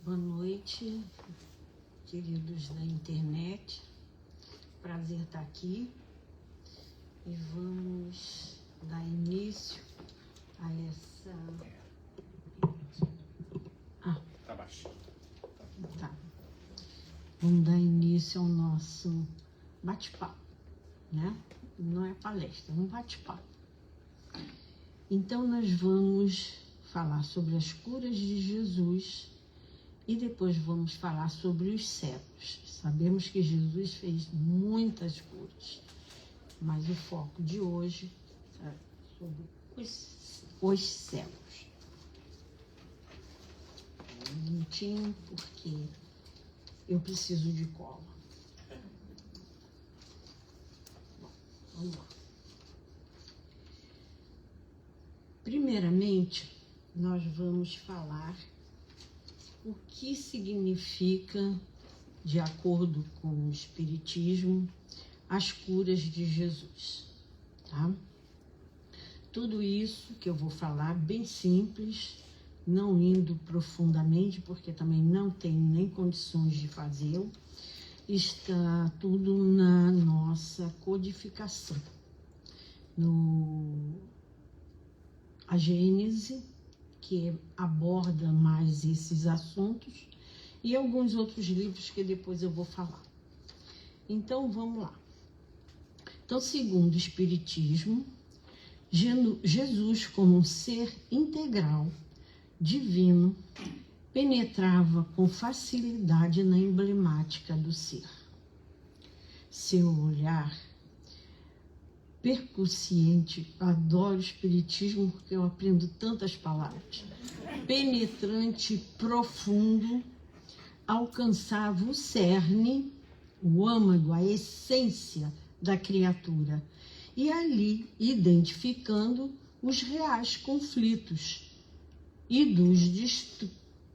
Boa noite, queridos da internet. Prazer estar aqui e vamos dar início a essa... Tá baixo. Tá. Vamos dar início ao nosso bate-papo, né? Não é palestra, é um bate-papo. Então nós vamos falar sobre as curas de Jesus e depois vamos falar sobre os cegos. Sabemos que Jesus fez muitas curas, mas o foco de hoje é sobre os cegos. Um minutinho, porque eu preciso de cola. Bom, vamos lá. Primeiramente, nós vamos falar o que significa, de acordo com o Espiritismo, as curas de Jesus, tá? Tudo isso que eu vou falar, bem simples, não indo profundamente, porque também não tenho nem condições de fazê-lo, está tudo na nossa codificação. A Gênese, que aborda mais esses assuntos, e alguns outros livros que depois eu vou falar. Então, vamos lá. Então, segundo o Espiritismo, Jesus, como um ser integral, divino, penetrava com facilidade na emblemática do ser. Seu olhar percussiente, adoro o Espiritismo porque eu aprendo tantas palavras, penetrante, profundo, alcançava o cerne, o âmago, a essência da criatura, e ali identificando os reais conflitos e dos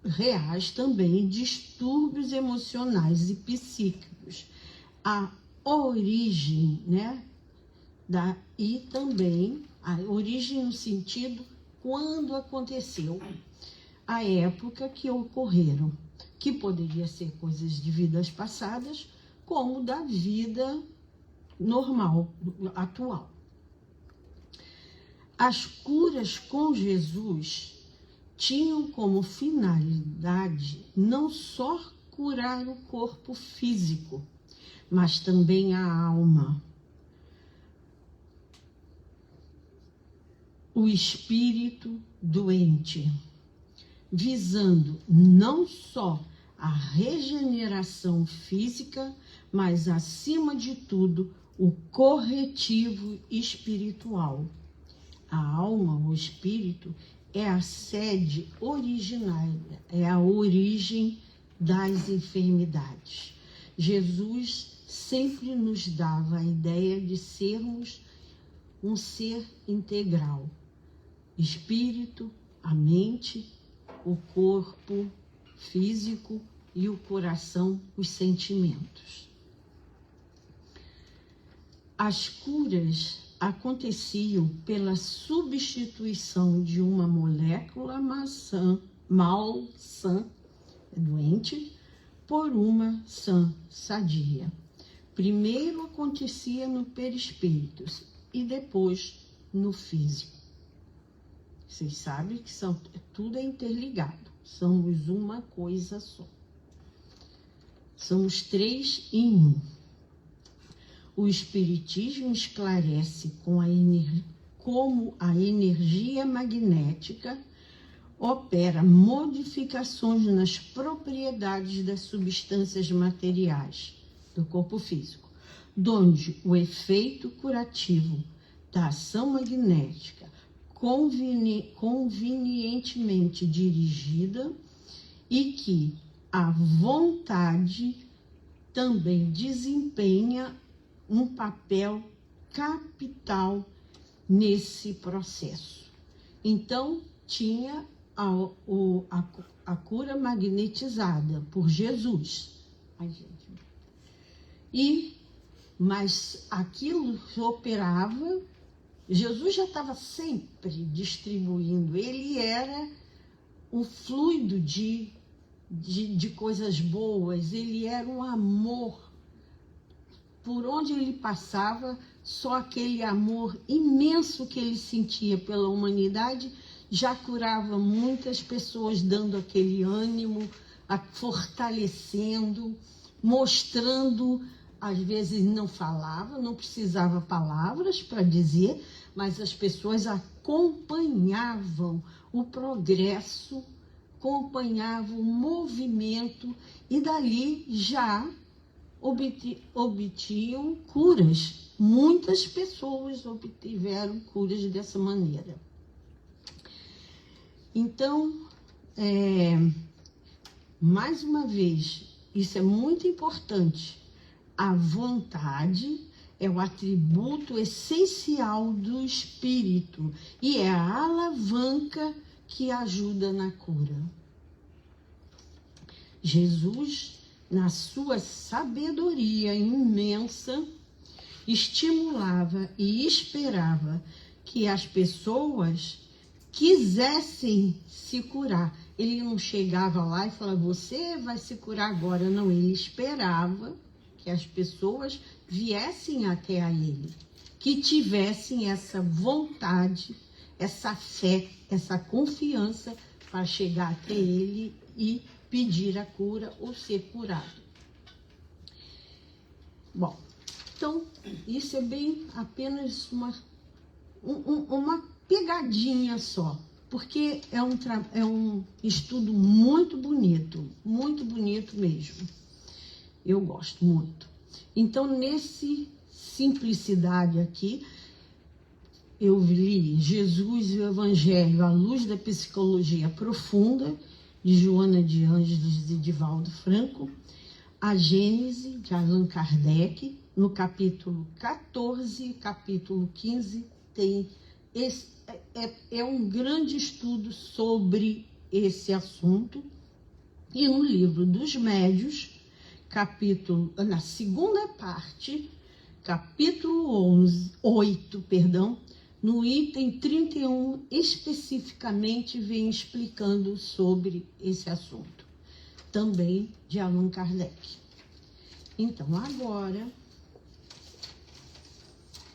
reais também distúrbios emocionais e psíquicos, a origem, né? E também a origem no sentido quando aconteceu, a época que ocorreram, que poderia ser coisas de vidas passadas, como da vida normal, atual. As curas com Jesus tinham como finalidade não só curar o corpo físico, mas também a alma, o espírito doente, visando não só a regeneração física, mas, acima de tudo, o corretivo espiritual. A alma, o espírito, é a sede originária, é a origem das enfermidades. Jesus sempre nos dava a ideia de sermos um ser integral. Espírito, a mente, o corpo físico e o coração, os sentimentos. As curas aconteciam pela substituição de uma molécula malsã, doente, por uma sã, sadia. Primeiro acontecia no perispírito e depois no físico. Vocês sabem que tudo é interligado, somos uma coisa só. Somos três em um. O Espiritismo esclarece como a energia magnética opera modificações nas propriedades das substâncias materiais do corpo físico, donde o efeito curativo da ação magnética convenientemente dirigida e que a vontade também desempenha um papel capital nesse processo. Então, tinha a cura magnetizada por Jesus. Ai, gente. Mas aquilo operava, Jesus já estava sempre distribuindo, ele era o fluido de de coisas boas, ele era um amor. Por onde ele passava, só aquele amor imenso que ele sentia pela humanidade já curava muitas pessoas, dando aquele ânimo, fortalecendo, mostrando. Às vezes não falava, não precisava palavras para dizer, mas as pessoas acompanhavam o progresso, acompanhavam o movimento e dali já obtinham curas. Muitas pessoas obtiveram curas dessa maneira. Então, mais uma vez, isso é muito importante. A vontade é o atributo essencial do espírito e é a alavanca que ajuda na cura. Jesus, na sua sabedoria imensa, estimulava e esperava que as pessoas quisessem se curar. Ele não chegava lá e falava, você vai se curar agora. Não, ele esperava que as pessoas viessem até a ele, que tivessem essa vontade, essa fé, essa confiança para chegar até ele e pedir a cura ou ser curado. Bom, então, isso é bem apenas uma pegadinha só, porque é um estudo muito bonito mesmo. Eu gosto muito. Então, nesse simplicidade aqui, eu li Jesus e o Evangelho à luz da psicologia profunda, de Joana de Ângeles e Divaldo Franco, a Gênese, de Allan Kardec, no capítulo 14, capítulo 15, tem um grande estudo sobre esse assunto. E no livro dos Médios, na segunda parte, capítulo 8, no item 31, especificamente vem explicando sobre esse assunto, também de Allan Kardec. Então, agora,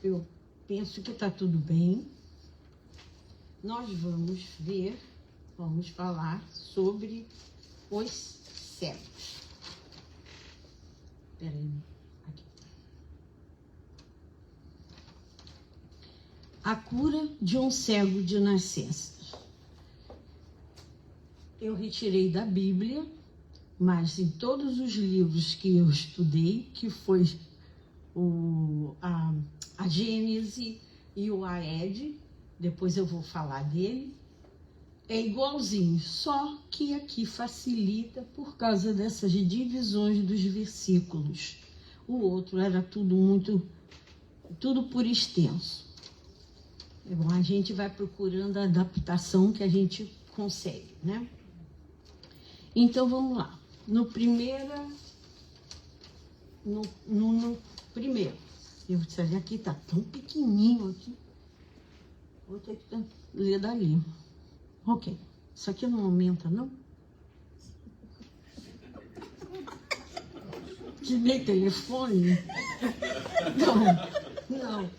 eu penso que está tudo bem. Nós vamos falar sobre os cegos. Peraí, aqui. A cura de um cego de nascença. Eu retirei da Bíblia, mas em todos os livros que eu estudei, que foi a Gênese e o Aed, depois eu vou falar dele, é igualzinho, só que aqui facilita por causa dessas divisões dos versículos. O outro era tudo por extenso. É bom, a gente vai procurando a adaptação que a gente consegue, né? Então, vamos lá. No primeiro, esse aqui está tão pequenininho aqui. Vou ter que ler dali. Ok. Isso aqui não aumenta, não? Que nem telefone? Não.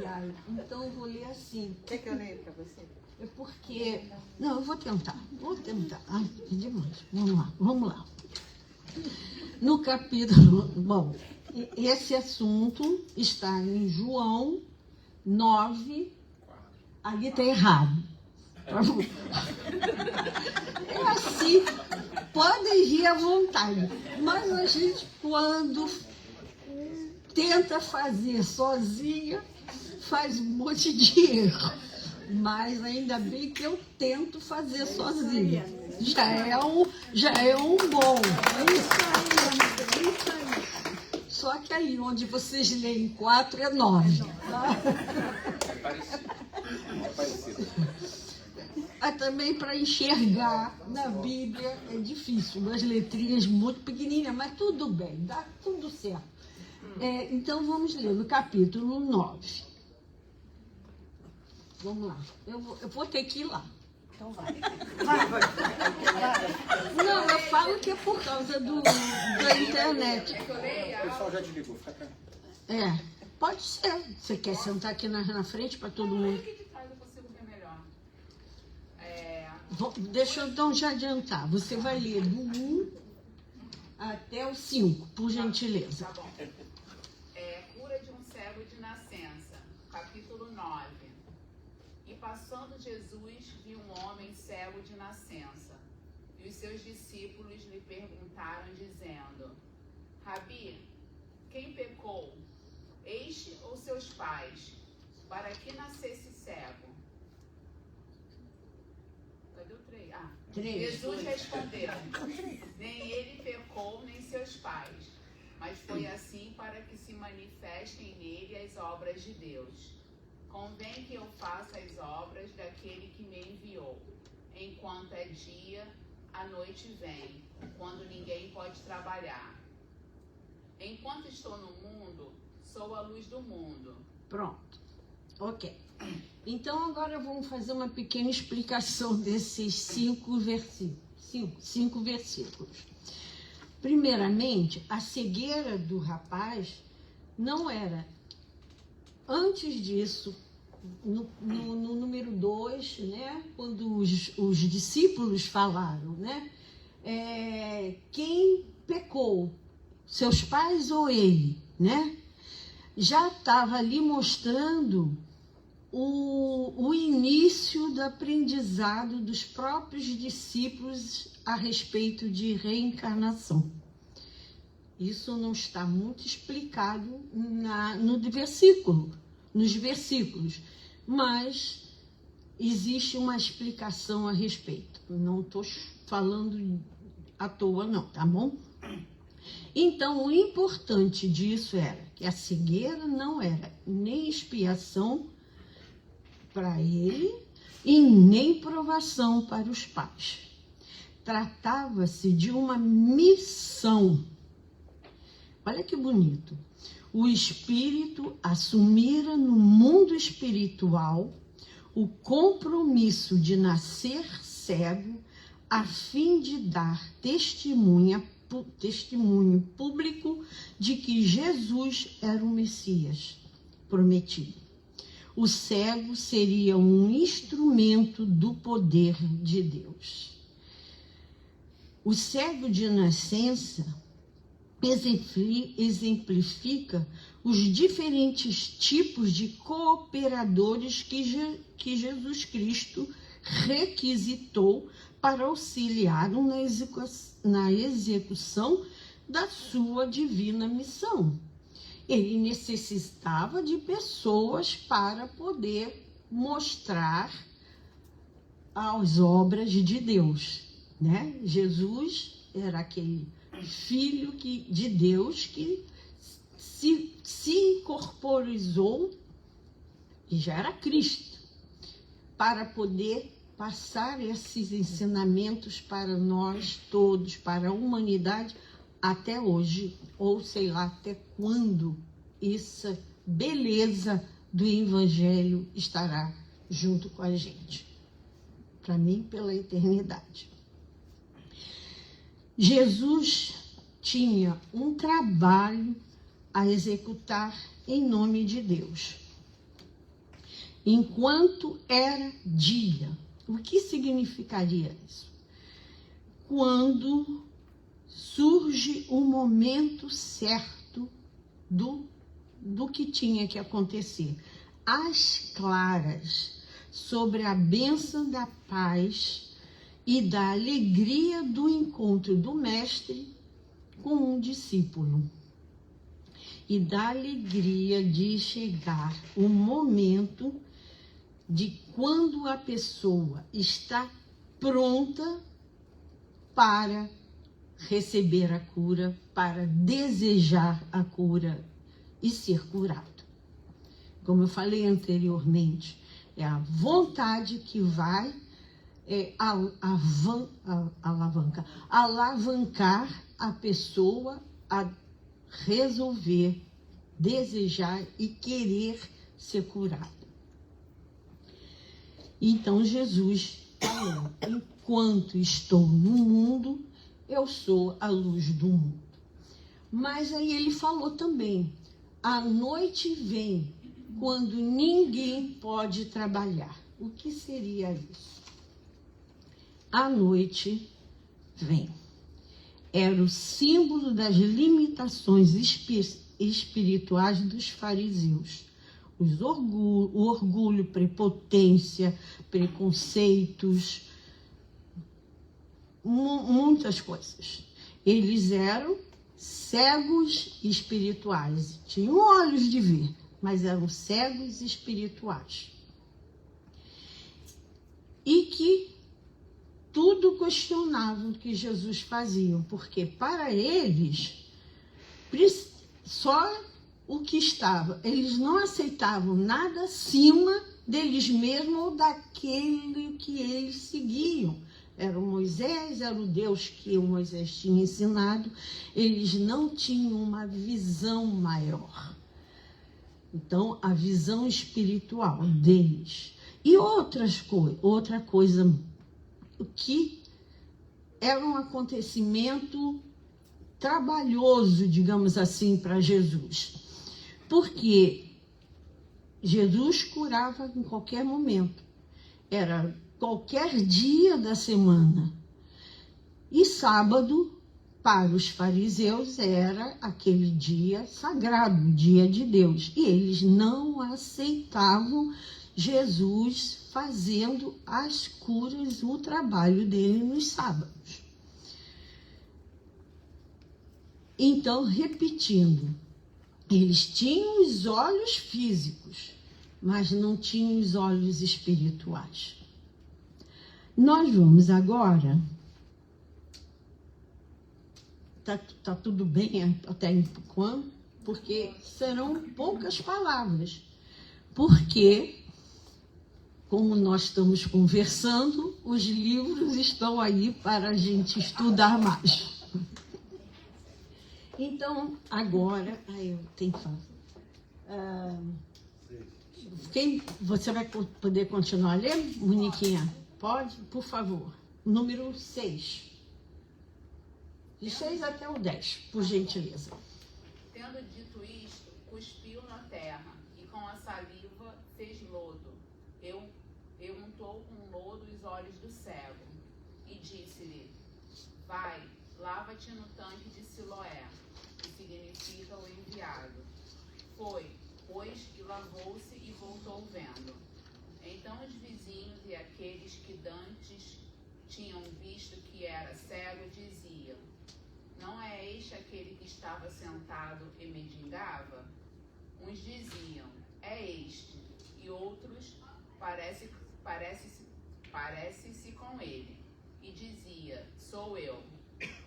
Ai. Então, eu vou ler assim. Quer que eu leia para você? É porque... Não, eu vou tentar. Ai, é demais. Vamos lá. No capítulo... Bom, esse assunto está em João 9. Ali está errado. É assim, podem rir à vontade, mas a gente, quando tenta fazer sozinha, faz um monte de erro. Mas ainda bem que eu tento fazer sozinha. Já é um bom. É isso aí. Só que aí onde vocês leem 4 é 9. É parecido. Também para enxergar na Bíblia é difícil, umas letrinhas muito pequenininhas, mas tudo bem, dá tudo certo. Então vamos ler no capítulo 9. Vamos lá, eu vou ter que ir lá. Então vai. Não, eu falo que é por causa da internet. O pessoal já desligou, fica tranquilo. É, pode ser. Você quer sentar aqui na frente para todo mundo? Aqui de trás eu consigo ver melhor. Deixa eu então já adiantar. Você vai ler do 1 até o 5, por gentileza. Tá bom. Cura de um cego de nascença, capítulo 9. E passando Jesus, viu um homem cego de nascença. E os seus discípulos lhe perguntaram, dizendo: Rabi, quem pecou, este ou seus pais, para que nascesse cego? Cadê o 3? Ah, 3. Jesus respondeu: nem ele pecou, nem seus pais, mas foi assim para que se manifestem nele as obras de Deus. Convém que eu faça as obras daquele que me enviou. Enquanto é dia, a noite vem, quando ninguém pode trabalhar. Enquanto estou no mundo, sou a luz do mundo. Pronto. Ok. Então agora vamos fazer uma pequena explicação desses 5 versículos. 5 versículos. Primeiramente, a cegueira do rapaz não era. Antes disso, no número 2, né, quando os discípulos falaram, né, quem pecou, seus pais ou ele, né, já estava ali mostrando o início do aprendizado dos próprios discípulos a respeito de reencarnação. Isso não está muito explicado nos versículos, mas existe uma explicação a respeito. Não estou falando à toa não, tá bom? Então, o importante disso era que a cegueira não era nem expiação para ele e nem provação para os pais. Tratava-se de uma missão. Olha que bonito. O espírito assumira no mundo espiritual o compromisso de nascer cego a fim de dar testemunho público de que Jesus era o Messias prometido. O cego seria um instrumento do poder de Deus. O cego de nascença exemplifica os diferentes tipos de cooperadores que Jesus Cristo requisitou para auxiliá-lo na execução da sua divina missão. Ele necessitava de pessoas para poder mostrar as obras de Deus, né? Jesus era aquele filho de Deus que se incorporizou, e já era Cristo, para poder passar esses ensinamentos para nós todos, para a humanidade, até hoje, ou sei lá até quando essa beleza do Evangelho estará junto com a gente. Para mim, pela eternidade. Jesus tinha um trabalho a executar em nome de Deus. Enquanto era dia. O que significaria isso? Quando surge o momento certo do que tinha que acontecer. Às claras, sobre a bênção da paz e da alegria do encontro do mestre com um discípulo. E da alegria de chegar o momento de quando a pessoa está pronta para receber a cura, para desejar a cura e ser curado. Como eu falei anteriormente, é a vontade que vai alavancar a pessoa a resolver, desejar e querer ser curada. Então Jesus falou: enquanto estou no mundo, eu sou a luz do mundo. Mas aí ele falou também: a noite vem quando ninguém pode trabalhar. O que seria isso? A noite vem. Era o símbolo das limitações espirituais dos fariseus. O orgulho, prepotência, preconceitos, muitas coisas. Eles eram cegos espirituais. Tinham olhos de ver, mas eram cegos espirituais. E que tudo questionavam o que Jesus fazia, porque para eles, só o que estava, eles não aceitavam nada acima deles mesmos ou daquele que eles seguiam. Era o Moisés, era o Deus que o Moisés tinha ensinado, eles não tinham uma visão maior. Então, a visão espiritual deles. E outra coisa que era um acontecimento trabalhoso, digamos assim, para Jesus. Porque Jesus curava em qualquer momento. Era qualquer dia da semana. E sábado, para os fariseus, era aquele dia sagrado, o dia de Deus. E eles não aceitavam Jesus fazendo as curas, o trabalho dele nos sábados. Então, repetindo, eles tinham os olhos físicos, mas não tinham os olhos espirituais. Nós vamos agora... Tá tudo bem até enquanto? Porque serão poucas palavras. Porque, como nós estamos conversando, os livros estão aí para a gente estudar mais. Então, agora... eu tenho que falar. Você vai poder continuar a ler, Moniquinha? Pode? Por favor. Número 6. De 6 até o 10, por gentileza. Tendo dito isto, cuspiu na terra e com a saliva fez lodo. Untou com lodo os olhos do cego e disse-lhe: vai, lava-te no tanque de Siloé, que significa o enviado. Foi, pois, e lavou-se e voltou vendo. Então os vizinhos e aqueles que dantes tinham visto que era cego diziam: não é este aquele que estava sentado e mendigava? Uns diziam: é este, e outros: parece-se com ele. E dizia: sou eu.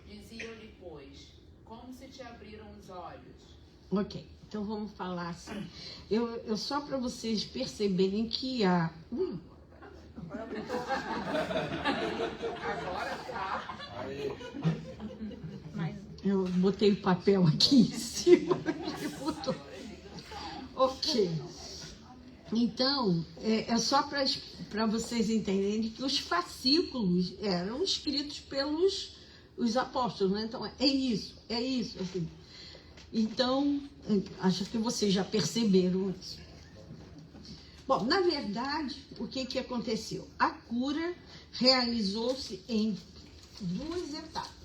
Diziam-lhe, pois: como se te abriram os olhos? Ok, então vamos falar assim. Eu só para vocês perceberem que há... Agora tá. Eu botei o papel aqui em cima. Ok. Então, é só para vocês entenderem que os fascículos eram escritos pelos os apóstolos, né? Então, é isso, assim. Então, acho que vocês já perceberam isso. Bom, na verdade, o que aconteceu? A cura realizou-se em 2 etapas.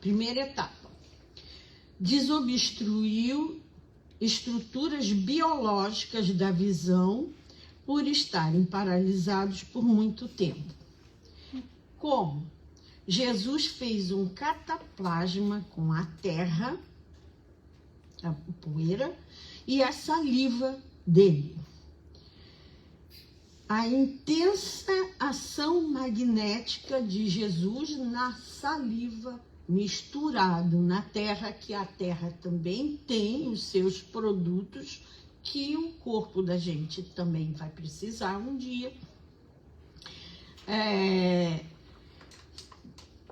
Primeira etapa, desobstruiu estruturas biológicas da visão por estarem paralisados por muito tempo. Como? Jesus fez um cataplasma com a terra, a poeira, e a saliva dele. A intensa ação magnética de Jesus na saliva, misturado na terra, que a terra também tem os seus produtos, que o corpo da gente também vai precisar um dia.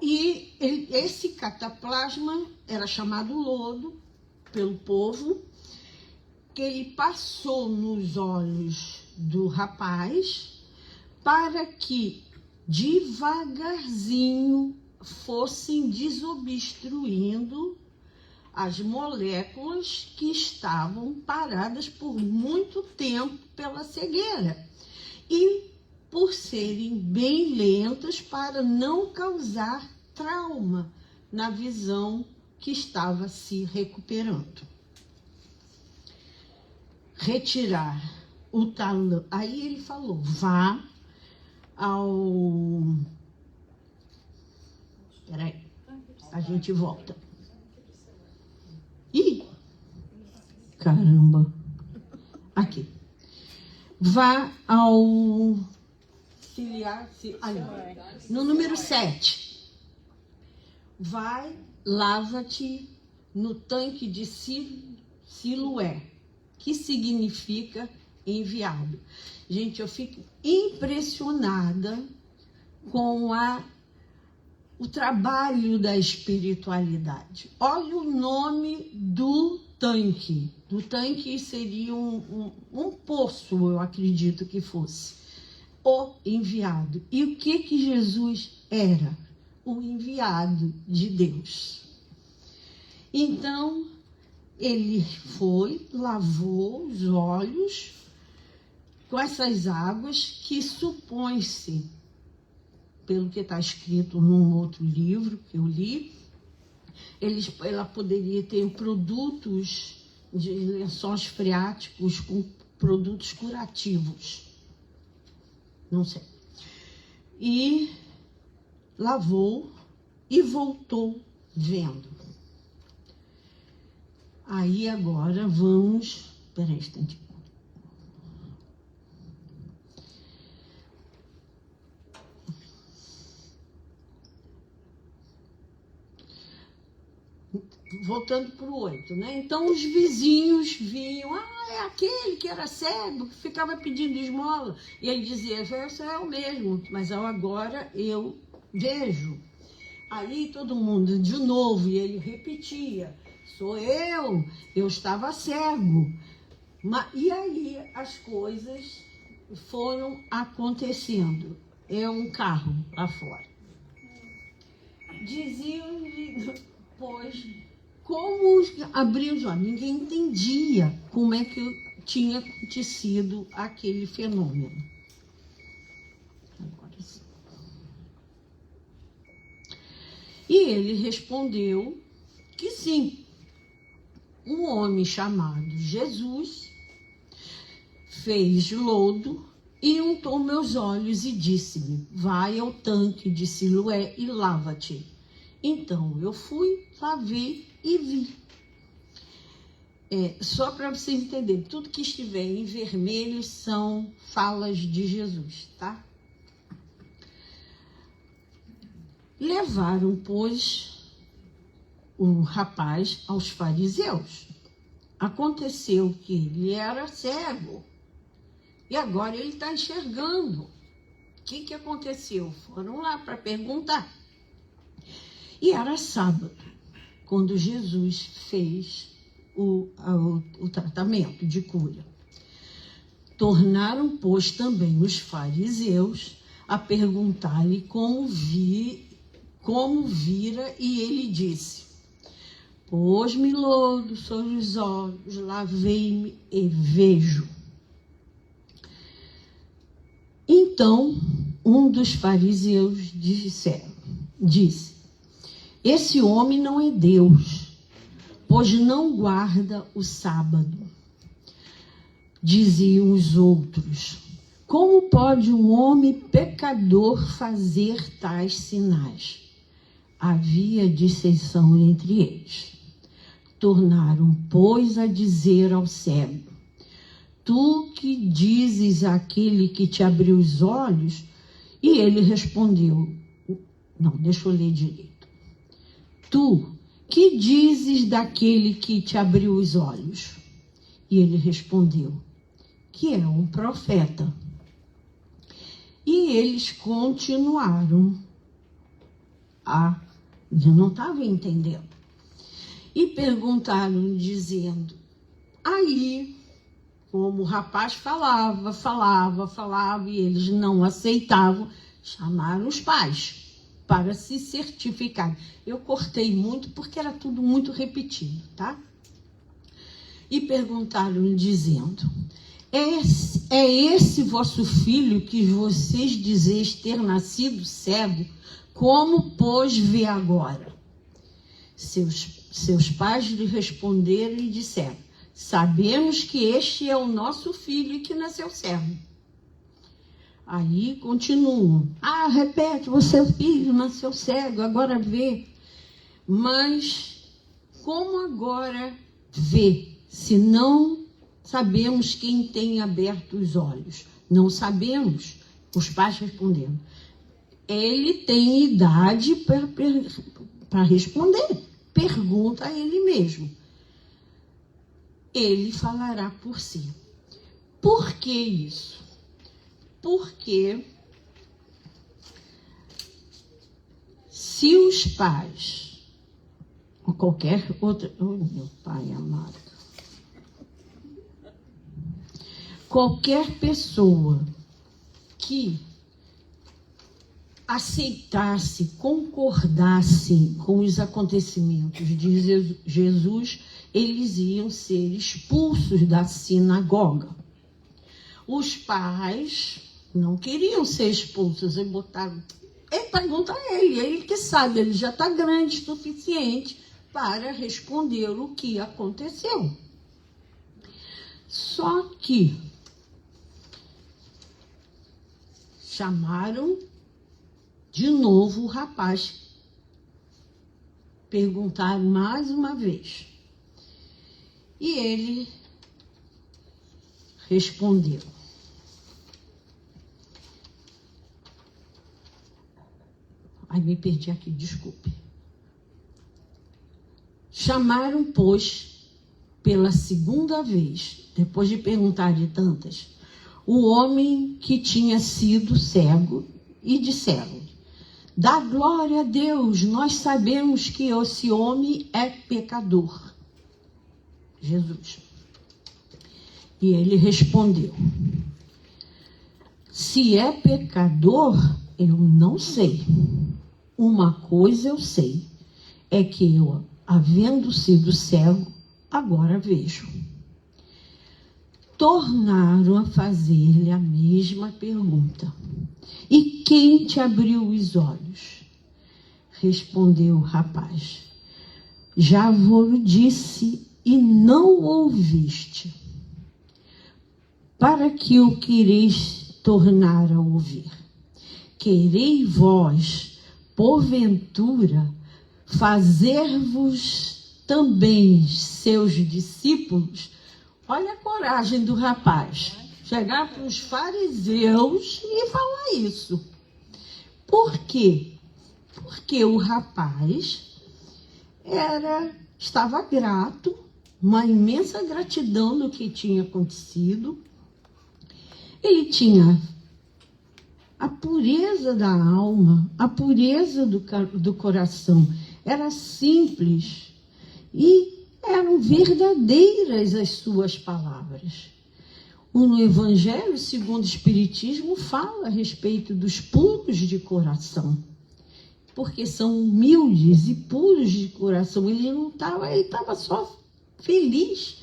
E esse cataplasma era chamado lodo pelo povo, porque ele passou nos olhos do rapaz para que devagarzinho fossem desobstruindo as moléculas que estavam paradas por muito tempo pela cegueira e por serem bem lentas para não causar trauma na visão que estava se recuperando. Retirar o talão. Aí ele falou, vá ao... Peraí, a gente volta. Ih, caramba. Aqui. Vá ao... no número 7. Vai, lava-te no tanque de Siloé, que significa enviado. Gente, eu fico impressionada com o trabalho da espiritualidade. Olha o nome do tanque. Do tanque seria um poço, eu acredito que fosse. O enviado. E o que Jesus era? O enviado de Deus. Então, ele foi, lavou os olhos com essas águas que supõe-se, pelo que está escrito num outro livro que eu li, ela poderia ter produtos de lençóis freáticos com produtos curativos. Não sei. E lavou e voltou vendo. Aí agora vamos... Peraí, instante. Voltando para o 8, né? Então os vizinhos viam, é aquele que era cego, que ficava pedindo esmola. E ele dizia, esse é o mesmo, mas agora eu vejo. Aí todo mundo, de novo, e ele repetia, sou eu estava cego. E aí as coisas foram acontecendo. É um carro lá fora. Diziam-lhe, pois... Como abrir os olhos? Ninguém entendia como é que tinha acontecido aquele fenômeno. Agora sim. E ele respondeu que sim. Um homem chamado Jesus fez lodo e untou meus olhos e disse-me, vai ao tanque de Siloé e lava-te. Então eu fui, lavei e vi. Só para vocês entenderem, tudo que estiver em vermelho são falas de Jesus, tá? Levaram, pois, o rapaz aos fariseus. Aconteceu que ele era cego e agora ele está enxergando. O que aconteceu? Foram lá para perguntar. E era sábado, quando Jesus fez o tratamento de cura. Tornaram, pois, também os fariseus a perguntar-lhe como vira, e ele disse, pôs-me lodo sobre os olhos, lavei-me e vejo. Então, um dos fariseus disse, esse homem não é Deus, pois não guarda o sábado. Diziam os outros, como pode um homem pecador fazer tais sinais? Havia dissensão entre eles. Tornaram, pois, a dizer ao cego, tu que dizes àquele que te abriu os olhos? E ele respondeu, não, deixa eu ler direito. Tu, que dizes daquele que te abriu os olhos? E ele respondeu, que é um profeta. E eles continuaram eu não estava entendendo. E perguntaram, dizendo, aí como o rapaz falava, e eles não aceitavam, chamaram os pais para se certificar. Eu cortei muito porque era tudo muito repetido, tá? E perguntaram dizendo: é esse vosso filho que vocês dizeis ter nascido cego? Como, pois, vê agora? Seus pais lhe responderam e disseram: sabemos que este é o nosso filho e que nasceu cego. Aí continuam: repete, o seu filho nasceu cego, agora vê. Mas como agora vê, se não sabemos quem tem aberto os olhos? Não sabemos. Os pais responderam: ele tem idade para responder. Pergunta a ele mesmo. Ele falará por si. Por que isso? Porque se os pais, ou qualquer outra, meu pai amado, qualquer pessoa que aceitasse, concordasse com os acontecimentos de Jesus, eles iam ser expulsos da sinagoga. Os pais não queriam ser expulsos e botaram... Pergunta a ele que sabe, ele já está grande o suficiente para responder o que aconteceu. Só que chamaram de novo o rapaz, perguntaram mais uma vez. E ele respondeu. Ai, me perdi aqui, desculpe. Chamaram, pois, pela segunda vez, depois de perguntar de tantas, o homem que tinha sido cego, e disseram: dá glória a Deus, nós sabemos que esse homem é pecador. Jesus. E ele respondeu: se é pecador, eu não sei. Uma coisa eu sei, é que eu, havendo sido cego, agora vejo. Tornaram a fazer-lhe a mesma pergunta: e quem te abriu os olhos? Respondeu o rapaz: já vos disse e não ouviste. Para que o quereis tornar a ouvir? Querei vós, porventura, fazer-vos também seus discípulos? Olha a coragem do rapaz. Chegar para os fariseus e falar isso. Por quê? Porque o rapaz estava grato, uma imensa gratidão no que tinha acontecido. Ele tinha a pureza da alma, a pureza do coração. Era simples e eram verdadeiras as suas palavras. No Evangelho, segundo o Espiritismo, fala a respeito dos puros de coração. Porque são humildes e puros de coração. Ele estava só feliz,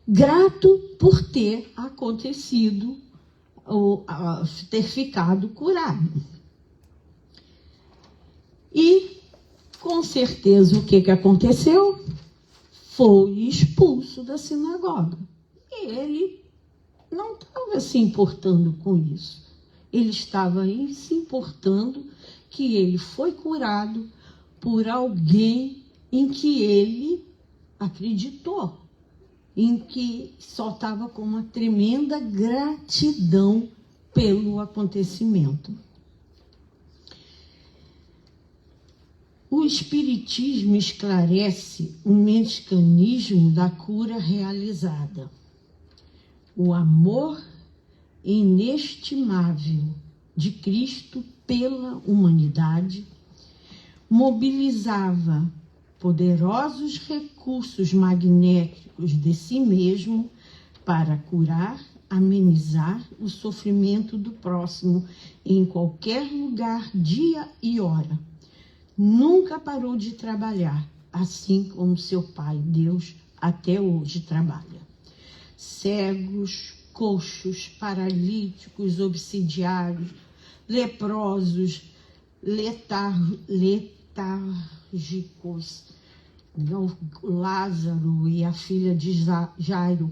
grato por ter acontecido, ou ter ficado curado. E, com certeza, o que aconteceu? Foi expulso da sinagoga. E ele não estava se importando com isso. Ele estava se importando que ele foi curado por alguém em que ele acreditou, em que só estava com uma tremenda gratidão pelo acontecimento. O Espiritismo esclarece o mecanismo da cura realizada. O amor inestimável de Cristo pela humanidade mobilizava poderosos recursos magnéticos de si mesmo para curar, amenizar o sofrimento do próximo em qualquer lugar, dia e hora. Nunca parou de trabalhar, assim como seu Pai, Deus, até hoje trabalha. Cegos, coxos, paralíticos, obsidiários, leprosos, letárgicos, Lázaro e a filha de Jairo.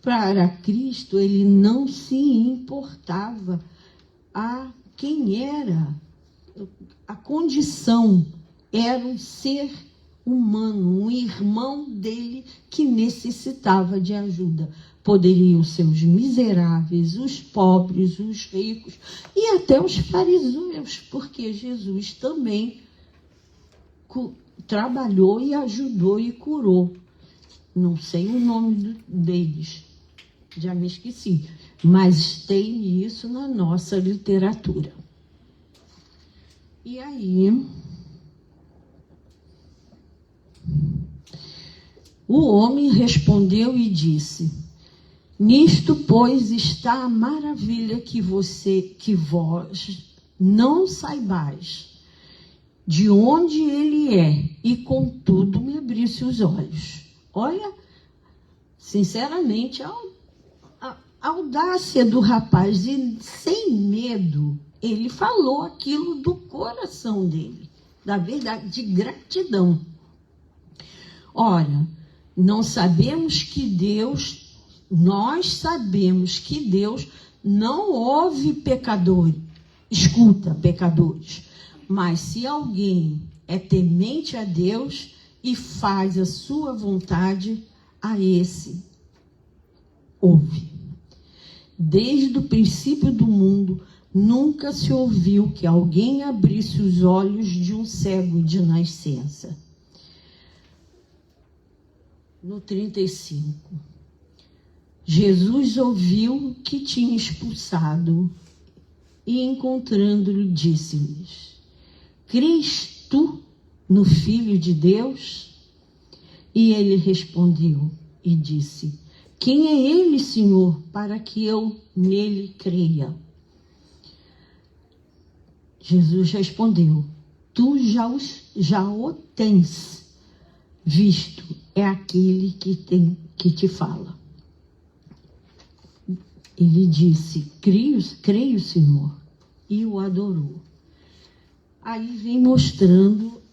Para Cristo, ele não se importava a quem era, a condição, era um ser humano, um irmão dele que necessitava de ajuda. Poderiam ser os miseráveis, os pobres, os ricos e até os fariseus, porque Jesus também trabalhou e ajudou e curou. Não sei o nome deles, já me esqueci, mas tem isso na nossa literatura. E aí, o homem respondeu e disse: nisto, pois, está a maravilha que vós não saibais de onde ele é, e contudo me abrisse os olhos. Olha, sinceramente, a audácia do rapaz, e sem medo, ele falou aquilo do coração dele, da verdade, de gratidão. Ora, nós sabemos que Deus não ouve pecadores, escuta pecadores, mas se alguém é temente a Deus e faz a sua vontade, a esse ouve. Desde o princípio do mundo, nunca se ouviu que alguém abrisse os olhos de um cego de nascença. No 35, Jesus ouviu que tinha expulsado e, encontrando-lhe, disse-lhes: crês tu no Filho de Deus? E ele respondeu e disse: quem é ele, Senhor, para que eu nele creia? Jesus respondeu: tu já o tens visto, é aquele que te fala. Ele disse: creio, Senhor, e o adorou. Aí vem mostrando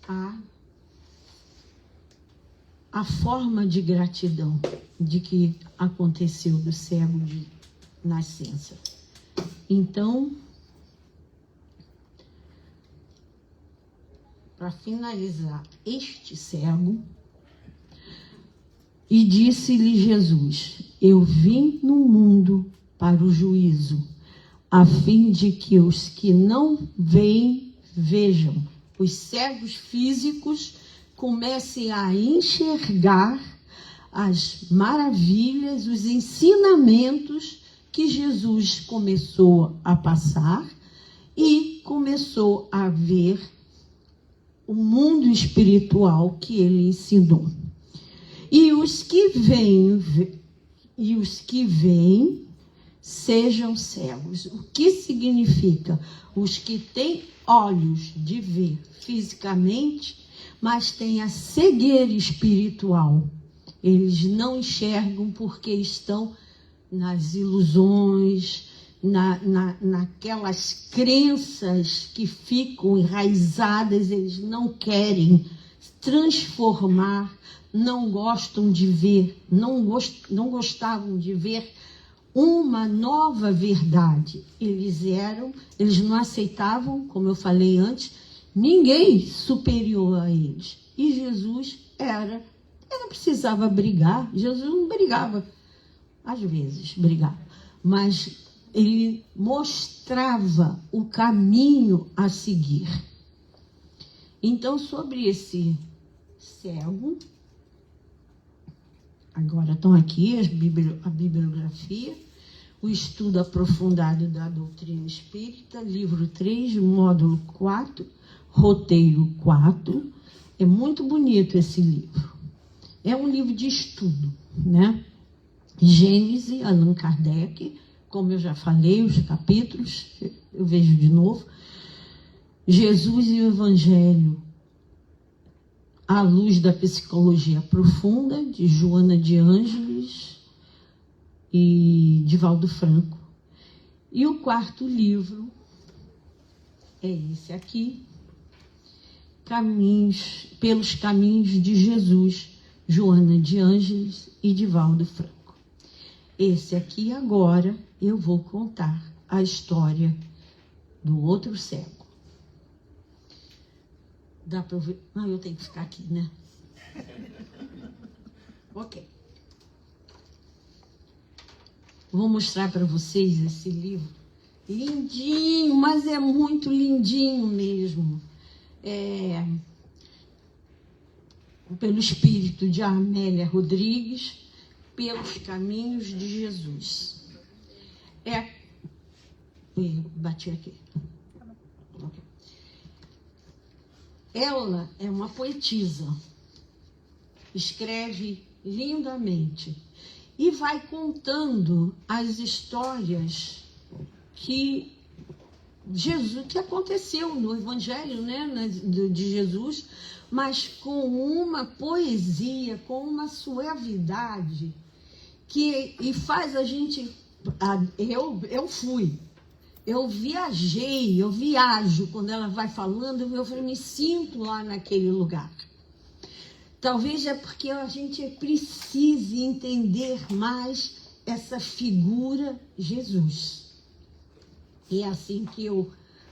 a forma de gratidão de que aconteceu do cego de nascença. Então, para finalizar, este cego, e disse-lhe Jesus: eu vim no mundo para o juízo, a fim de que os que não veem, vejam. Os cegos físicos comecem a enxergar as maravilhas, os ensinamentos que Jesus começou a passar e começou a ver o mundo espiritual que ele ensinou. E os que veem sejam cegos. O que significa? Os que têm olhos de ver fisicamente, mas têm a cegueira espiritual. Eles não enxergam porque estão nas ilusões, naquelas crenças que ficam enraizadas. Eles não querem transformar, não gostam de ver, não gostavam de ver uma nova verdade. Eles não aceitavam, como eu falei antes, ninguém superior a eles. E Jesus ele não precisava brigar. Jesus não brigava, às vezes brigava, mas ele mostrava o caminho a seguir. Então, sobre esse cego, agora estão aqui a bibliografia, o estudo aprofundado da doutrina espírita, livro 3, módulo 4, roteiro 4. É muito bonito esse livro. É um livro de estudo, né? Gênesis, Allan Kardec, como eu já falei, os capítulos, eu vejo de novo. Jesus e o Evangelho, à luz da psicologia profunda, de Joana de Ângeles e Divaldo Franco. E o quarto livro é esse aqui, Pelos Caminhos de Jesus, Joana de Ângeles e Divaldo Franco. Esse aqui agora eu vou contar a história do outro cego. Dá para ouvir? Não, eu tenho que ficar aqui, né? Ok. Vou mostrar para vocês esse livro. Lindinho, mas é muito lindinho mesmo. Pelo espírito de Amélia Rodrigues, Pelos Caminhos de Jesus. Bati aqui. Okay. Ela é uma poetisa, escreve lindamente e vai contando as histórias que aconteceu no Evangelho, né, de Jesus, mas com uma poesia, com uma suavidade e faz a gente... Eu viajo quando ela vai falando, eu me sinto lá naquele lugar. Talvez é porque a gente precise entender mais essa figura Jesus. E é assim que eu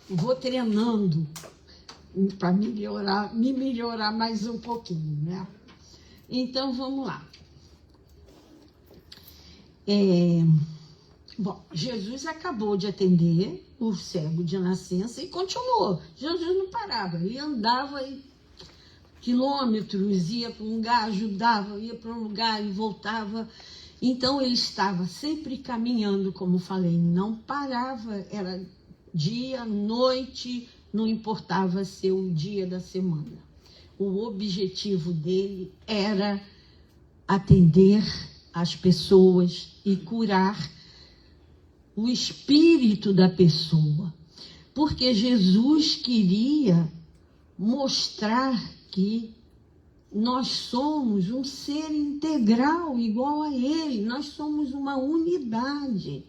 vou treinando para me melhorar mais um pouquinho, né? Então, vamos lá. Bom, Jesus acabou de atender o cego de nascença e continuou. Jesus não parava, ele andava quilômetros, ia para um lugar, ajudava, ia para um lugar e voltava. Então ele estava sempre caminhando, como falei, não parava, era dia, noite, não importava ser o dia da semana. O objetivo dele era atender as pessoas e curar o espírito da pessoa, porque Jesus queria mostrar que nós somos um ser integral, igual a Ele, nós somos uma unidade.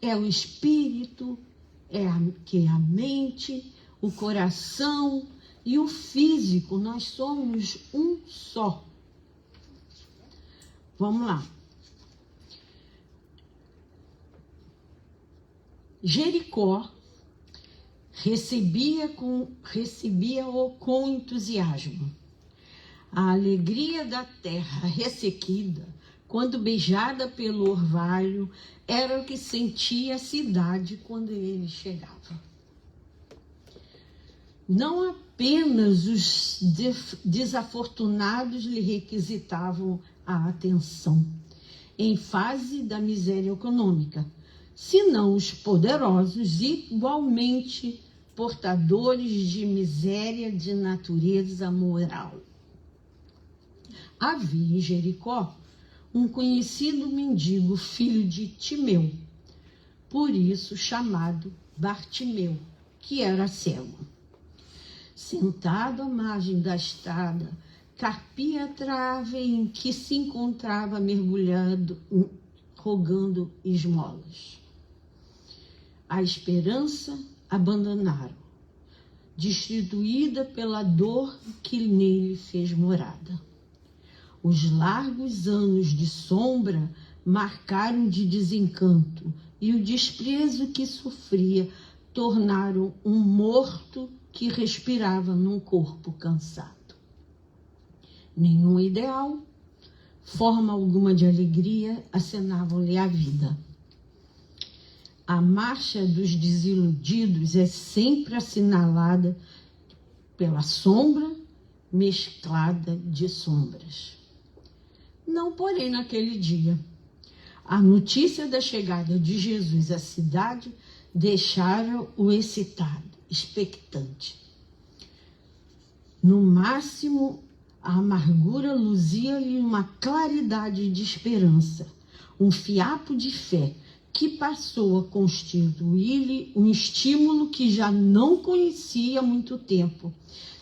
É o espírito, que é a mente, o coração e o físico, nós somos um só. Vamos lá. Jericó recebia-o com entusiasmo. A alegria da terra ressequida, quando beijada pelo orvalho, era o que sentia a cidade quando ele chegava. Não apenas os desafortunados lhe requisitavam a atenção em fase da miséria econômica, senão os poderosos, igualmente portadores de miséria de natureza moral. Havia em Jericó um conhecido mendigo, filho de Timeu, por isso chamado Bartimeu, que era cego. Sentado à margem da estrada, carpia a trave em que se encontrava mergulhado, rogando esmolas. A esperança abandonaram, destituída pela dor que nele fez morada. Os largos anos de sombra marcaram de desencanto e o desprezo que sofria tornaram um morto que respirava num corpo cansado. Nenhum ideal, forma alguma de alegria acenavam-lhe a vida. A marcha dos desiludidos é sempre assinalada pela sombra mesclada de sombras. Não, porém, naquele dia. A notícia da chegada de Jesus à cidade deixara-o excitado, expectante. No máximo, a amargura luzia-lhe uma claridade de esperança. um fiapo de fé que passou a constituir-lhe um estímulo que já não conhecia há muito tempo.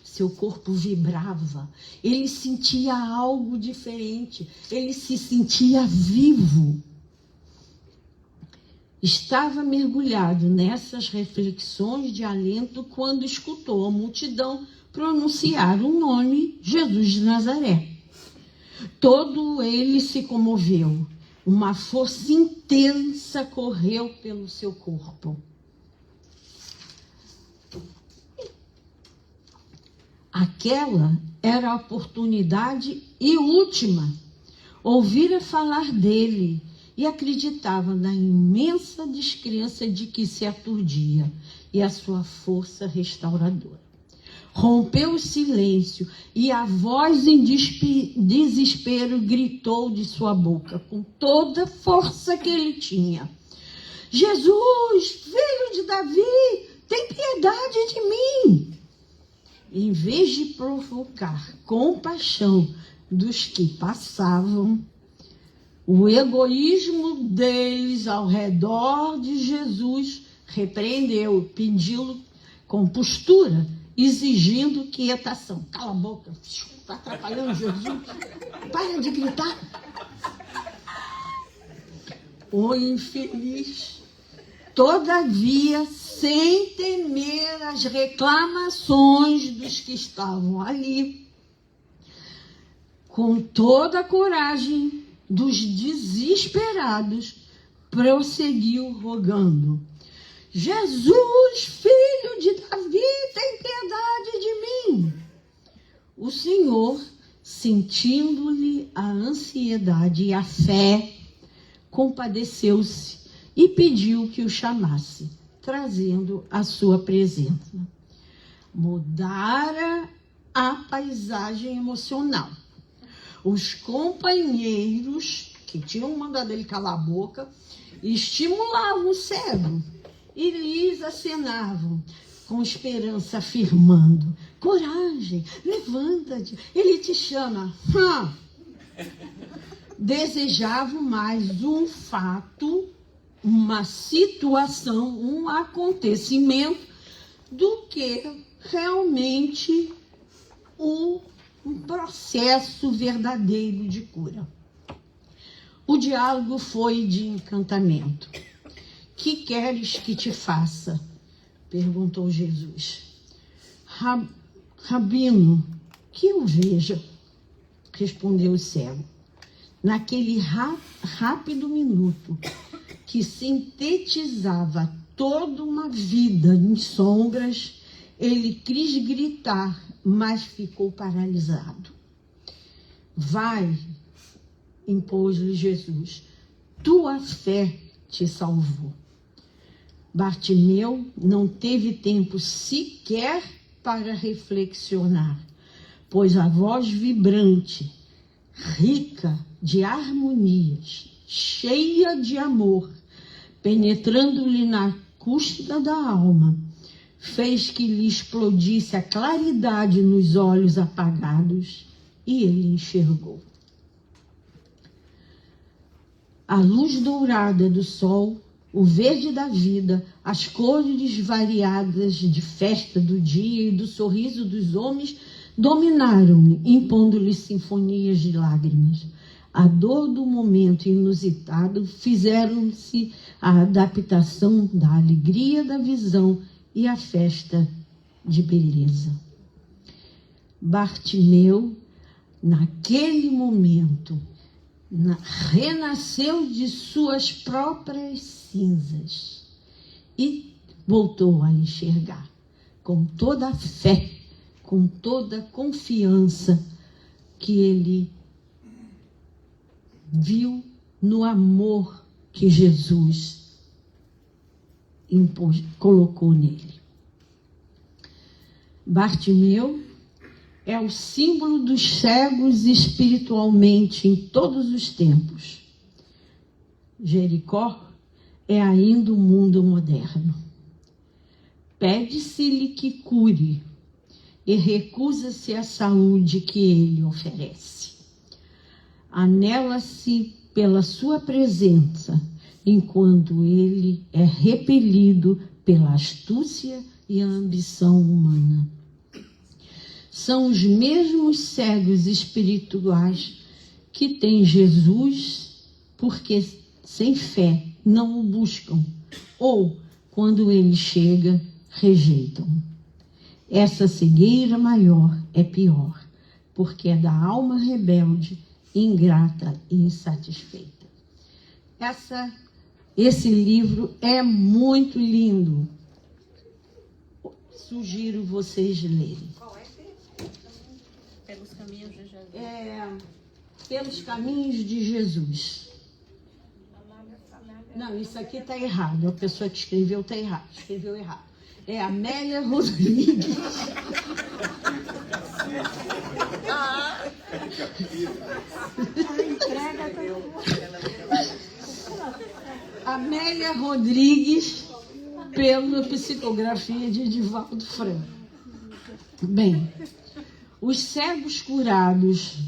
Seu corpo vibrava, ele sentia algo diferente, ele se sentia vivo. Estava mergulhado nessas reflexões de alento quando escutou a multidão pronunciar o nome Jesus de Nazaré. Todo ele se comoveu. Uma força intensa correu pelo seu corpo. Aquela era a oportunidade e última. Ouvira falar dele e acreditava na imensa descrença de que se aturdia e a sua força restauradora. Rompeu o silêncio e a voz em desespero gritou de sua boca com toda a força que ele tinha: Jesus, filho de Davi, tem piedade de mim. Em vez de provocar compaixão dos que passavam, o egoísmo deles ao redor de Jesus repreendeu, pediu com postura, exigindo quietação. Cala a boca, está atrapalhando Jesus, para de gritar. O infeliz, todavia, sem temer as reclamações dos que estavam ali, com toda a coragem dos desesperados, prosseguiu rogando: Jesus, filho de Davi, tem piedade de mim. O Senhor, sentindo-lhe a ansiedade e a fé, compadeceu-se e pediu que o chamasse, trazendo a sua presença. Mudara a paisagem emocional. Os companheiros que tinham mandado ele calar a boca estimulavam o cego e lhes acenavam com esperança, afirmando: coragem, levanta-te, ele te chama. Desejavam mais um fato, uma situação, um acontecimento, do que realmente um processo verdadeiro de cura. O diálogo foi de encantamento. Que queres que te faça? Perguntou Jesus. Rabino, que eu veja, respondeu o cego. Naquele rápido minuto que sintetizava toda uma vida em sombras, ele quis gritar, mas ficou paralisado. Vai, impôs-lhe Jesus, tua fé te salvou. Bartimeu não teve tempo sequer para reflexionar, pois a voz vibrante, rica de harmonias, cheia de amor, penetrando-lhe na cúspide da alma, fez que lhe explodisse a claridade nos olhos apagados e ele enxergou. A luz dourada do sol, o verde da vida, as cores variadas de festa do dia e do sorriso dos homens dominaram-me, impondo-lhe sinfonias de lágrimas. A dor do momento inusitado fizeram-se a adaptação da alegria da visão e a festa de beleza. Bartimeu, naquele momento, renasceu de suas próprias cinzas e voltou a enxergar com toda a fé, com toda a confiança que ele viu no amor que Jesus colocou nele. Bartimeu é o símbolo dos cegos espiritualmente em todos os tempos. Jericó é ainda o mundo moderno. Pede-se-lhe que cure e recusa-se a saúde que ele oferece. Anela-se pela sua presença, enquanto ele é repelido pela astúcia e a ambição humana. São os mesmos cegos espirituais que têm Jesus, porque sem fé não o buscam, ou, quando ele chega, rejeitam. Essa cegueira maior é pior, porque é da alma rebelde, ingrata e insatisfeita. Esse livro é muito lindo. Sugiro vocês lerem. Qual é? Pelos caminhos de Jesus. Pelos caminhos de Jesus. Não, isso aqui está errado. A pessoa que escreveu está errado. Escreveu errado. É Amélia Rodrigues. Amélia Rodrigues, pela psicografia de Edivaldo Franco. Bem, os cegos curados,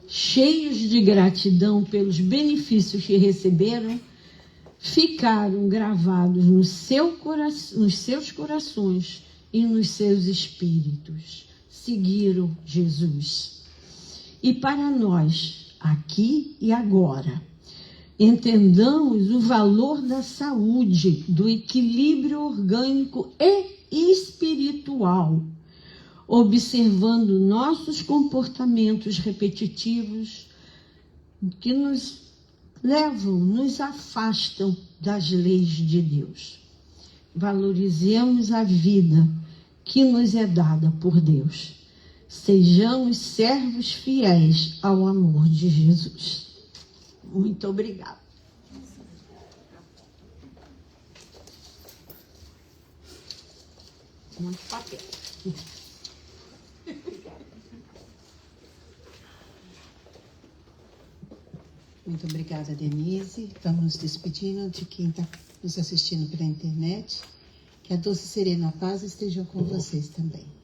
cheios de gratidão pelos benefícios que receberam, ficaram gravados nos seus corações e nos seus espíritos. Seguiram Jesus. E para nós, aqui e agora, entendamos o valor da saúde, do equilíbrio orgânico e espiritual, observando nossos comportamentos repetitivos que nos levam, nos afastam das leis de Deus. Valorizemos a vida que nos é dada por Deus. Sejamos servos fiéis ao amor de Jesus. Muito obrigada. Muito papel. Muito obrigada, Denise. Vamos nos despedindo de quem está nos assistindo pela internet. Que a doce e serena paz esteja com vocês também.